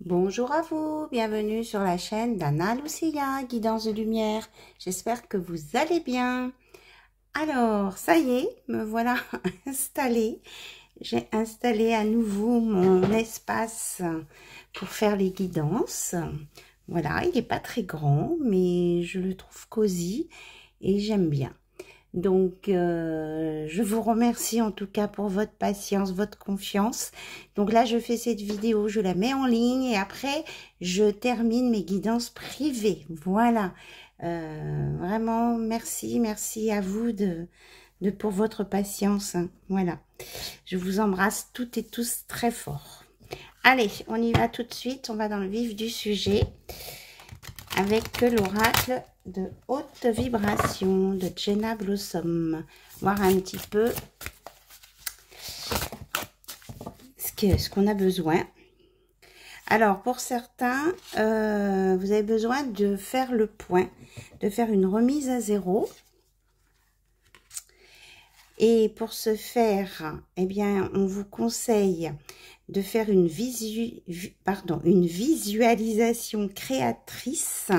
Bonjour à vous, bienvenue sur la chaîne d'Anna Lucia, Guidance de Lumière. J'espère que vous allez bien. Alors, ça y est, me voilà installée. J'ai installé à nouveau mon espace pour faire les guidances. Voilà, il n'est pas très grand, mais je le trouve cosy et j'aime bien. Donc, je vous remercie en tout cas pour votre patience, votre confiance. Donc là, je fais cette vidéo, je la mets en ligne et après, je termine mes guidances privées. Voilà. Vraiment, merci à vous pour votre patience. Voilà. Je vous embrasse toutes et tous très fort. Allez, on y va tout de suite. On va dans le vif du sujet avec l'oracle de haute vibration de Jenna Blossom. Voir un petit peu ce qu'on a besoin. Alors, pour certains, vous avez besoin de faire le point, de faire une remise à zéro. Et pour ce faire, eh bien, on vous conseille de faire une visualisation créatrice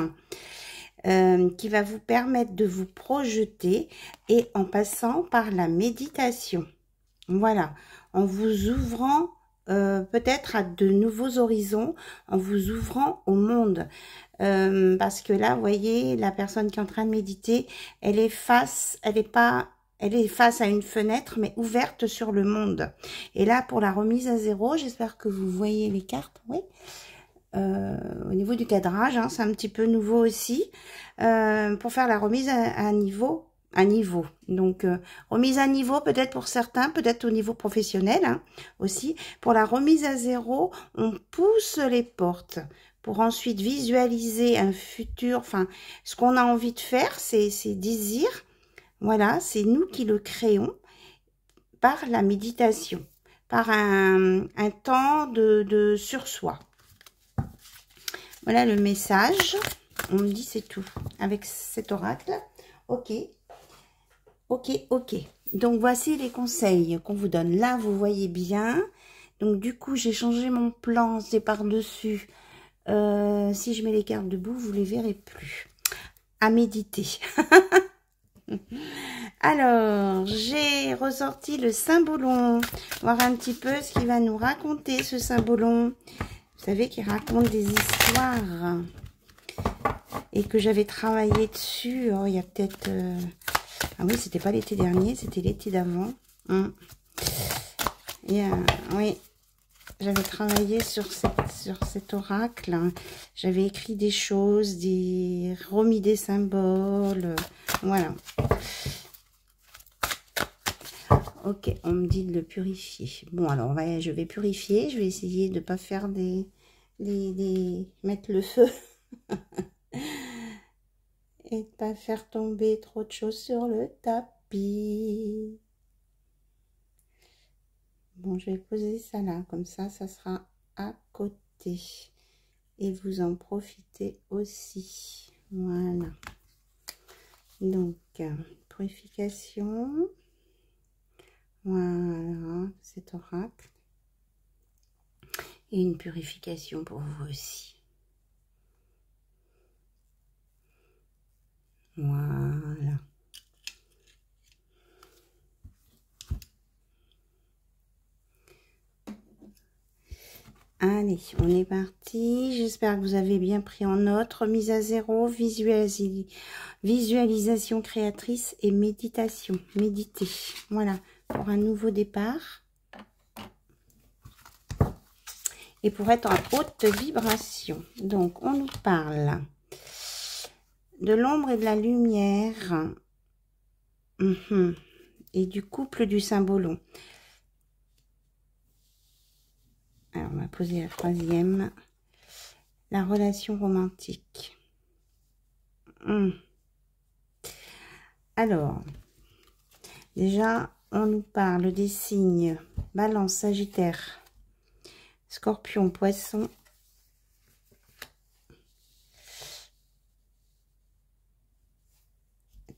qui va vous permettre de vous projeter et en passant par la méditation. Voilà, en vous ouvrant peut-être à de nouveaux horizons, en vous ouvrant au monde. Parce que là, vous voyez, la personne qui est en train de méditer, elle est face à une fenêtre, mais ouverte sur le monde. Et là, pour la remise à zéro, j'espère que vous voyez les cartes, oui. Au niveau du cadrage, hein, c'est un petit peu nouveau aussi. Pour faire la remise à niveau. Donc, remise à niveau peut-être pour certains, peut-être au niveau professionnel hein, aussi. Pour la remise à zéro, on pousse les portes pour ensuite visualiser un futur, enfin, ce qu'on a envie de faire, c'est désir. Voilà, c'est nous qui le créons par la méditation, par un temps de sur soi. Voilà le message. On me dit c'est tout avec cet oracle. Ok. Donc, voici les conseils qu'on vous donne. Là, vous voyez bien. Donc, du coup, j'ai changé mon plan. C'est par-dessus. Si je mets les cartes debout, vous les verrez plus. À méditer. Alors, j'ai ressorti le symbolon. Voir un petit peu ce qu'il va nous raconter, ce symbolon. Vous savez qu'il raconte des histoires. Et que j'avais travaillé dessus. Oh, il y a peut-être... Ah oui, c'était pas l'été dernier, c'était l'été d'avant. Oui, j'avais travaillé sur cet oracle. J'avais écrit des choses, remis des symboles. Voilà. Ok, on me dit de le purifier. Bon, alors je vais purifier. Je vais essayer de ne pas faire mettre le feu. Et de ne pas faire tomber trop de choses sur le tapis. Bon, je vais poser ça là, comme ça sera à côté. Et vous en profitez aussi. Voilà. Donc, purification. Voilà, cet oracle. Et une purification pour vous aussi. Voilà. Allez, on est parti. J'espère que vous avez bien pris en note. Remise à zéro, visualisation créatrice et méditation. Méditer. Voilà, pour un nouveau départ. Et pour être en haute vibration. Donc, on nous parle de l'ombre et de la lumière. Et du couple du symbolon. Alors, on va poser la troisième. La relation romantique. Alors, déjà, on nous parle des signes Balance, Sagittaire, Scorpion, Poisson,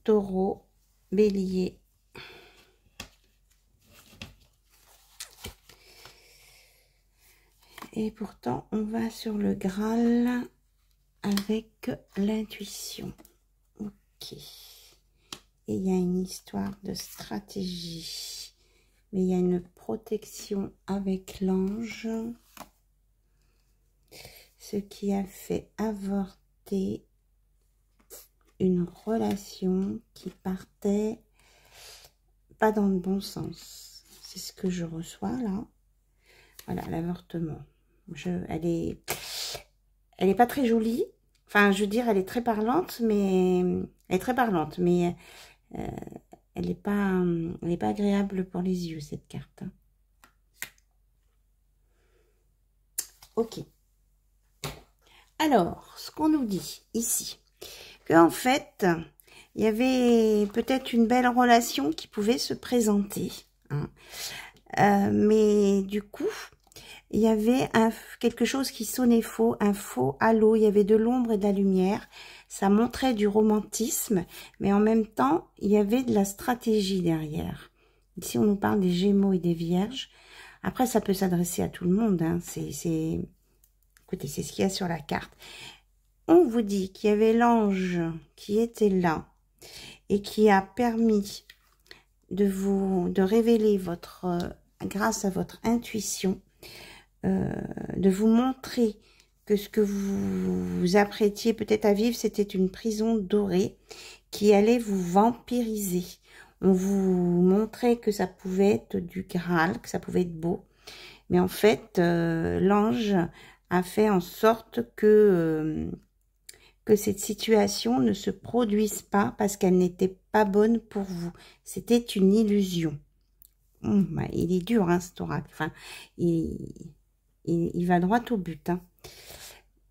Taureau, Bélier, Et pourtant, on va sur le Graal avec l'intuition. Ok. Et il y a une histoire de stratégie. Mais il y a une protection avec l'ange. Ce qui a fait avorter une relation qui partait pas dans le bon sens. C'est ce que je reçois là. Voilà, l'avortement. Elle est pas très jolie. Enfin, je veux dire, elle est très parlante, mais elle est très parlante, mais elle n'est pas agréable pour les yeux, cette carte. Ok. Alors, ce qu'on nous dit ici, qu'en fait, il y avait peut-être une belle relation qui pouvait se présenter. Hein. Mais du coup, il y avait quelque chose qui sonnait faux, un faux halo. Il y avait de l'ombre et de la lumière. Ça montrait du romantisme, mais en même temps, il y avait de la stratégie derrière. Ici, on nous parle des Gémeaux et des Vierges. Après, ça peut s'adresser à tout le monde. Hein. Écoutez, c'est ce qu'il y a sur la carte. On vous dit qu'il y avait l'ange qui était là et qui a permis de révéler grâce à votre intuition, de vous montrer que ce que vous vous apprêtiez peut-être à vivre, c'était une prison dorée qui allait vous vampiriser. On vous montrait que ça pouvait être du Graal, que ça pouvait être beau. Mais en fait, l'ange a fait en sorte que cette situation ne se produise pas parce qu'elle n'était pas bonne pour vous. C'était une illusion. Bah, il est dur, hein, cet oracle. Enfin, il va droit au but. Hein.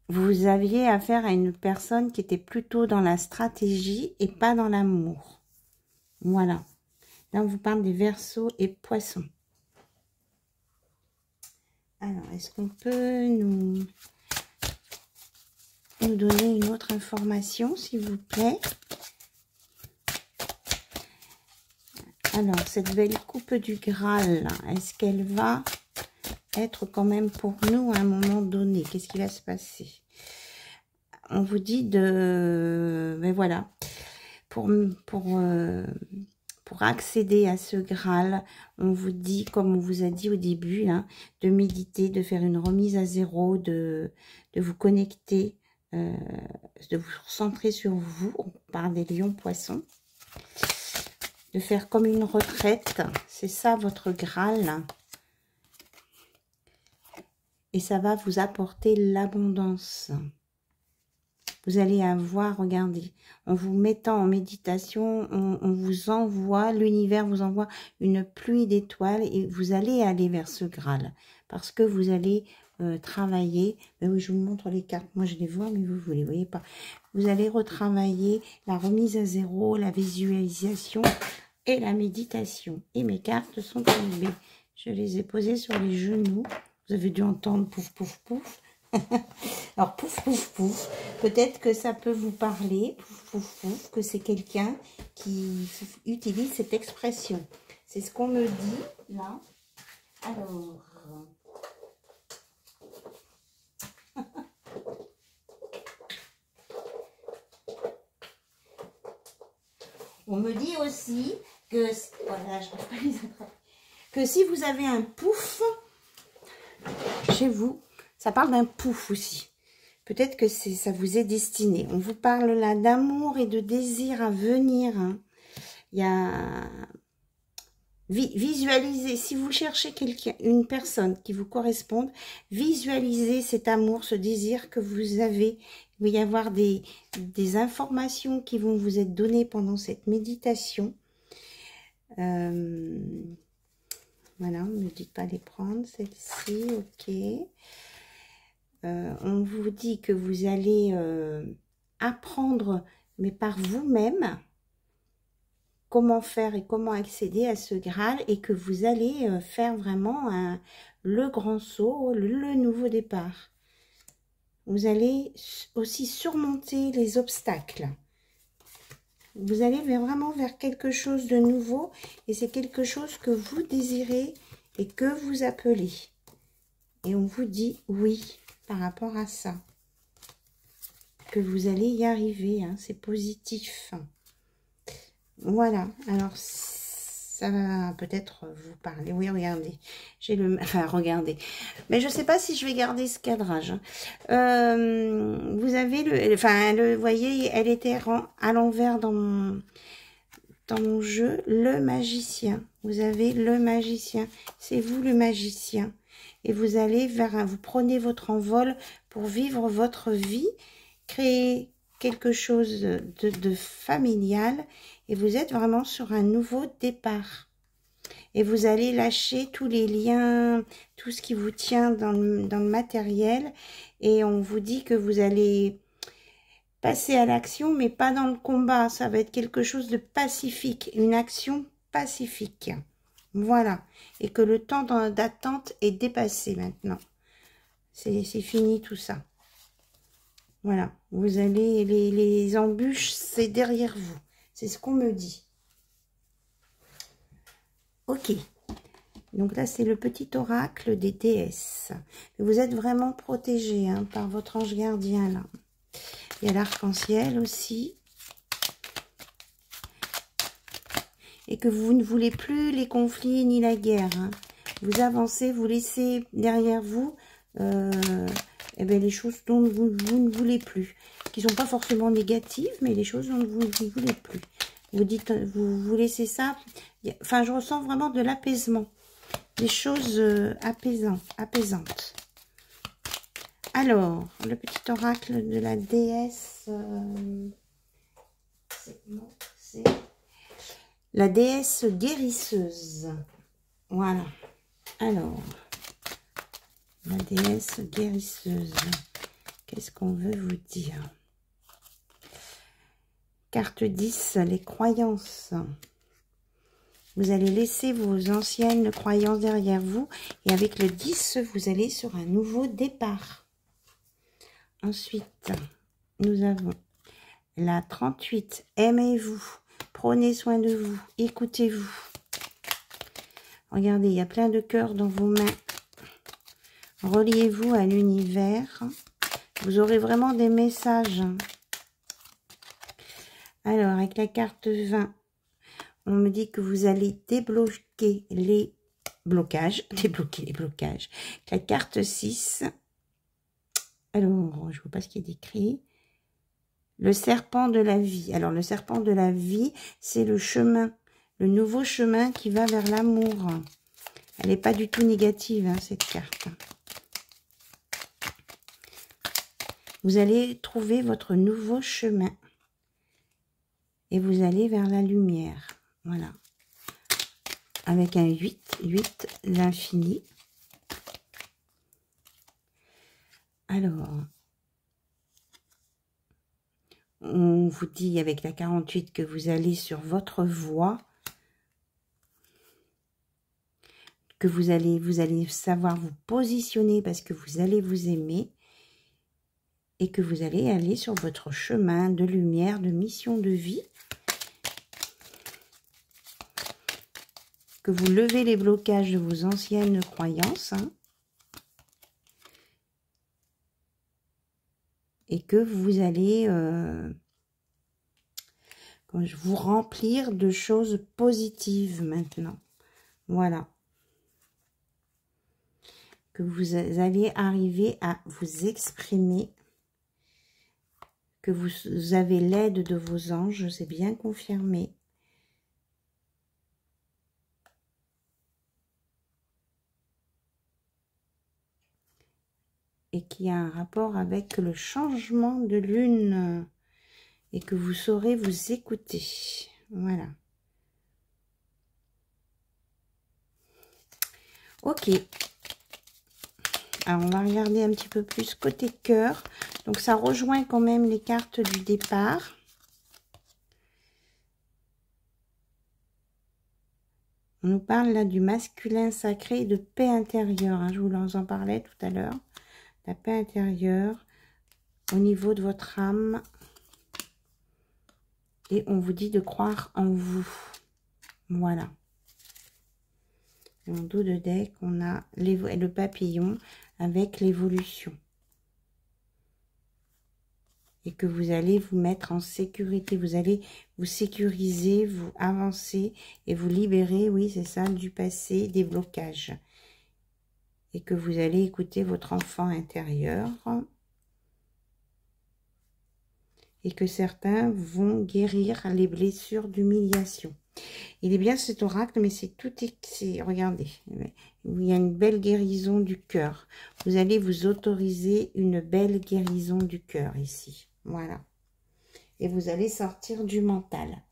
Vous aviez affaire à une personne qui était plutôt dans la stratégie et pas dans l'amour. Voilà. Là, on vous parle des Verseaux et Poissons. Alors, est-ce qu'on peut nous donner une autre information, s'il vous plaît? Alors, cette belle coupe du Graal, est-ce qu'elle va être quand même pour nous à un moment donné? Qu'est-ce qui va se passer? On vous dit mais voilà, pour accéder à ce Graal, on vous dit, comme on vous a dit au début, hein, de méditer, de faire une remise à zéro, de vous connecter, de vous recentrer sur vous. On parle des lions poissons. De faire comme une retraite. C'est ça votre Graal. Et ça va vous apporter l'abondance. Vous allez avoir, regardez, en vous mettant en méditation, on vous envoie, l'univers vous envoie une pluie d'étoiles et vous allez aller vers ce Graal. Parce que vous allez travailler, ben oui, je vous montre les cartes, moi je les vois, mais vous ne les voyez pas. Vous allez retravailler la remise à zéro, la visualisation et la méditation. Et mes cartes sont tombées. Je les ai posées sur les genoux. Vous avez dû entendre pouf, pouf, pouf. Alors, pouf, pouf, pouf. Peut-être que ça peut vous parler, pouf, pouf, pouf, que c'est quelqu'un qui utilise cette expression. C'est ce qu'on me dit, là. Alors... on me dit aussi que... voilà, je ne peux pas les attraper. Que si vous avez un pouf chez vous, ça parle d'un pouf aussi. Peut-être que ça vous est destiné. On vous parle là d'amour et de désir à venir. Hein. Il y a... Visualisez, si vous cherchez une personne qui vous corresponde, visualisez cet amour, ce désir que vous avez. Il va y avoir des informations qui vont vous être données pendant cette méditation. Voilà, ne dites pas les prendre, celle-ci, ok. On vous dit que vous allez apprendre, mais par vous-même, comment faire et comment accéder à ce Graal, et que vous allez faire vraiment le grand saut, le nouveau départ. Vous allez aussi surmonter les obstacles. Vous allez vraiment vers quelque chose de nouveau, et c'est quelque chose que vous désirez et que vous appelez. Et on vous dit oui par rapport à ça. Que vous allez y arriver, hein, c'est positif. Voilà, alors ça va peut-être vous parler. Oui, regardez, j'ai le... Enfin, regardez. Mais je ne sais pas si je vais garder ce cadrage. Vous avez le... Enfin, vous voyez, elle était à l'envers dans mon jeu. Le magicien. Vous avez le magicien. C'est vous le magicien. Et vous allez vers... Vous prenez votre envol pour vivre votre vie, créer quelque chose de familial. Et vous êtes vraiment sur un nouveau départ. Et vous allez lâcher tous les liens, tout ce qui vous tient dans le matériel. Et on vous dit que vous allez passer à l'action, mais pas dans le combat. Ça va être quelque chose de pacifique, une action pacifique. Voilà. Et que le temps d'attente est dépassé maintenant. C'est fini tout ça. Voilà. Vous allez, les embûches, c'est derrière vous. C'est ce qu'on me dit. Ok. Donc là, c'est le petit oracle des déesses. Vous êtes vraiment protégé, hein, par votre ange gardien, là. Il y a l'arc-en-ciel aussi. Et que vous ne voulez plus les conflits ni la guerre, hein. Vous avancez, vous laissez derrière vous eh bien, les choses dont vous ne voulez plus. Qui ne sont pas forcément négatives, mais les choses dont vous ne voulez plus. Vous dites, vous laissez ça. Enfin, je ressens vraiment de l'apaisement. Des choses apaisantes. Alors, le petit oracle de la déesse, c'est la déesse guérisseuse. Voilà. Alors, la déesse guérisseuse. Qu'est-ce qu'on veut vous dire? Carte 10, les croyances. Vous allez laisser vos anciennes croyances derrière vous. Et avec le 10, vous allez sur un nouveau départ. Ensuite, nous avons la 38. Aimez-vous. Prenez soin de vous. Écoutez-vous. Regardez, il y a plein de cœurs dans vos mains. Reliez-vous à l'univers. Vous aurez vraiment des messages. Alors, avec la carte 20, on me dit que vous allez débloquer les blocages. Débloquer les blocages. La carte 6. Alors, je ne vois pas ce qui est écrit. Le serpent de la vie. Alors, le serpent de la vie, c'est le chemin. Le nouveau chemin qui va vers l'amour. Elle n'est pas du tout négative, hein, cette carte. Vous allez trouver votre nouveau chemin. Et vous allez vers la lumière. Voilà. Avec un 8. 8, l'infini. Alors, on vous dit avec la 48 que vous allez sur votre voie. Que vous allez savoir vous positionner parce que vous allez vous aimer. Et que vous allez aller sur votre chemin de lumière, de mission de vie. Que vous levez les blocages de vos anciennes croyances. Hein, et que vous allez vous remplir de choses positives maintenant. Voilà. Que vous allez arriver à vous exprimer. Que vous avez l'aide de vos anges, c'est bien confirmé. Et qui a un rapport avec le changement de lune. Et que vous saurez vous écouter. Voilà. Ok. Alors, on va regarder un petit peu plus côté cœur. Donc, ça rejoint quand même les cartes du départ. On nous parle là du masculin sacré et de paix intérieure. Hein, je vous en parlais tout à l'heure. La paix intérieure au niveau de votre âme. Et on vous dit de croire en vous. Voilà. Et en dos de deck, on a le papillon avec l'évolution. Et que vous allez vous mettre en sécurité. Vous allez vous sécuriser, vous avancer et vous libérer, oui, c'est ça, du passé, des blocages. Et que vous allez écouter votre enfant intérieur. Et que certains vont guérir les blessures d'humiliation. Il est bien cet oracle, mais c'est tout, regardez, il y a une belle guérison du cœur. Vous allez vous autoriser une belle guérison du cœur ici. Voilà. Et vous allez sortir du mental.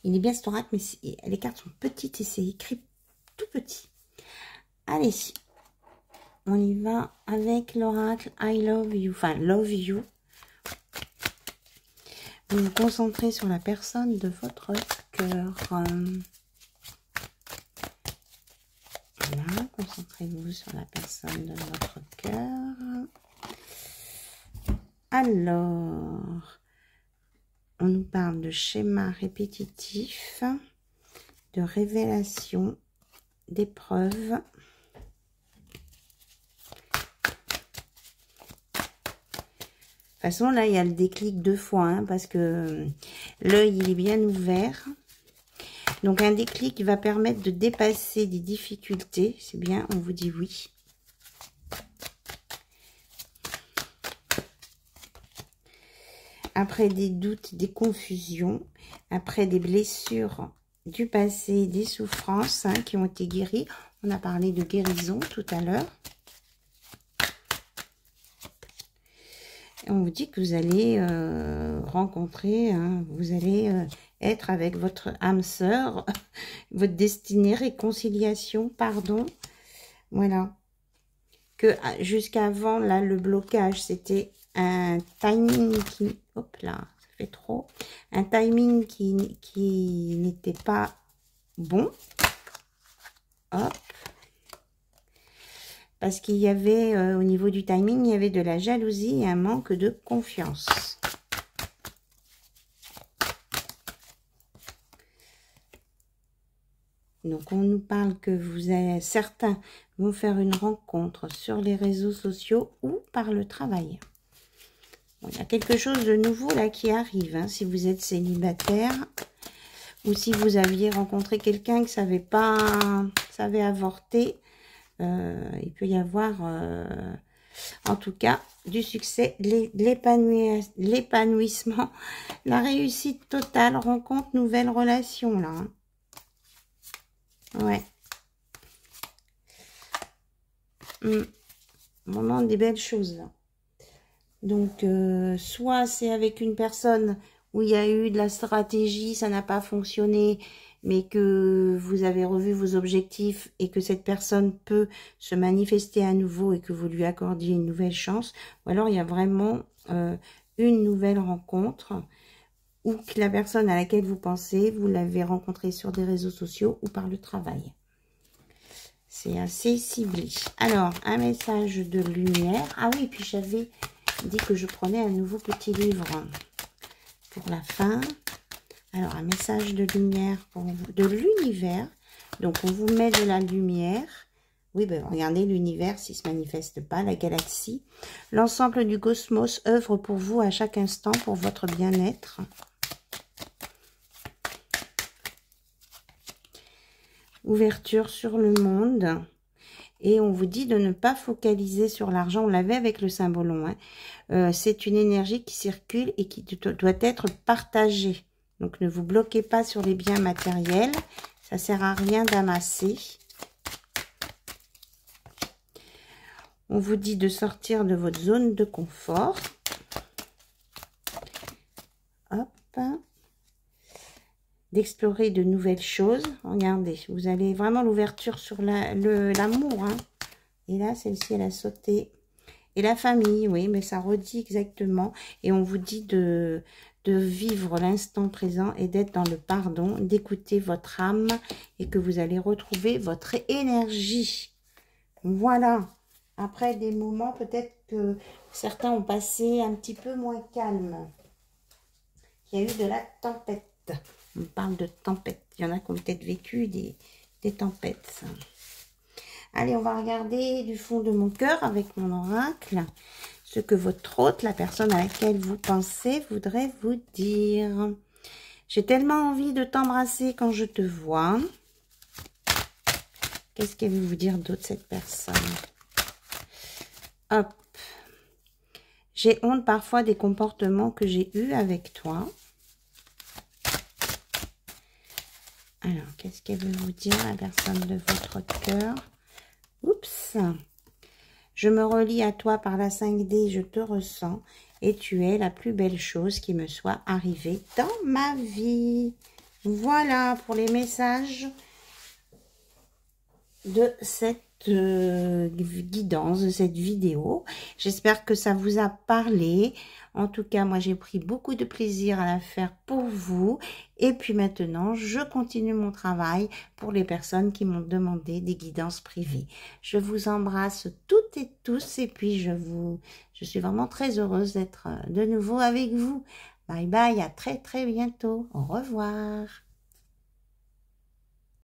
Il est bien cet oracle, mais les cartes sont petites et c'est écrit tout petit. Allez, on y va avec l'oracle I love you, enfin love you. Vous vous concentrez sur la personne de votre cœur. Voilà, concentrez-vous sur la personne de votre cœur. Alors, on nous parle de schéma répétitif, de révélation, d'épreuves. De toute façon, là, il y a le déclic 2 fois, hein, parce que l'œil, il est bien ouvert. Donc, un déclic va permettre de dépasser des difficultés. C'est bien, on vous dit oui. Après des doutes, des confusions, après des blessures du passé, des souffrances qui ont été guéries. On a parlé de guérison tout à l'heure. On vous dit que vous allez rencontrer, vous allez être avec votre âme sœur, votre destinée, réconciliation, pardon. Voilà. Que jusqu'avant, là, le blocage, c'était un timing qui... Hop là, ça fait trop. Un timing qui n'était pas bon. Hop. Parce qu'il y avait, au niveau du timing, il y avait de la jalousie et un manque de confiance. Donc, on nous parle que certains vont faire une rencontre sur les réseaux sociaux ou par le travail. Bon, il y a quelque chose de nouveau là qui arrive, hein, si vous êtes célibataire ou si vous aviez rencontré quelqu'un qui savait avorter. Il peut y avoir, en tout cas, du succès, l'épanouissement, la réussite totale, rencontre, nouvelle relation, là. Hein. Ouais. Vraiment des belles choses, là. Donc, soit c'est avec une personne où il y a eu de la stratégie, ça n'a pas fonctionné, mais que vous avez revu vos objectifs et que cette personne peut se manifester à nouveau et que vous lui accordiez une nouvelle chance. Ou alors, il y a vraiment une nouvelle rencontre ou que la personne à laquelle vous pensez, vous l'avez rencontrée sur des réseaux sociaux ou par le travail. C'est assez ciblé. Alors, un message de lumière. Ah oui, puis j'avais dit que je prenais un nouveau petit livre pour la fin. Alors, un message de lumière pour vous, de l'univers. Donc, on vous met de la lumière. Oui, ben, regardez l'univers s'il ne se manifeste pas, la galaxie. L'ensemble du cosmos œuvre pour vous à chaque instant pour votre bien-être. Ouverture sur le monde. Et on vous dit de ne pas focaliser sur l'argent. On l'avait avec le symbolon. Hein. C'est une énergie qui circule et qui doit être partagée. Donc, ne vous bloquez pas sur les biens matériels. Ça ne sert à rien d'amasser. On vous dit de sortir de votre zone de confort. Hop. D'explorer de nouvelles choses. Regardez, vous avez vraiment l'ouverture sur l'amour. Hein. Et là, celle-ci, elle a sauté. Et la famille, oui, mais ça redit exactement. Et on vous dit de vivre l'instant présent et d'être dans le pardon, d'écouter votre âme et que vous allez retrouver votre énergie. Voilà. Après des moments, peut-être que certains ont passé un petit peu moins calme. Il y a eu de la tempête. On parle de tempête. Il y en a qui ont peut-être vécu des tempêtes. Allez, on va regarder du fond de mon cœur avec mon oracle ce que votre hôte, la personne à laquelle vous pensez, voudrait vous dire. J'ai tellement envie de t'embrasser quand je te vois. Qu'est-ce qu'elle veut vous dire d'autre, cette personne? Hop. J'ai honte parfois des comportements que j'ai eus avec toi. Alors, qu'est-ce qu'elle veut vous dire, la personne de votre cœur? Oups. Je me relie à toi par la 5D, je te ressens. Et tu es la plus belle chose qui me soit arrivée dans ma vie. Voilà pour les messages de cette guidance, de cette vidéo. J'espère que ça vous a parlé. En tout cas, moi, j'ai pris beaucoup de plaisir à la faire pour vous. Et puis maintenant, je continue mon travail pour les personnes qui m'ont demandé des guidances privées. Je vous embrasse toutes et tous. Et puis, je suis vraiment très heureuse d'être de nouveau avec vous. Bye bye, à très très bientôt. Au revoir.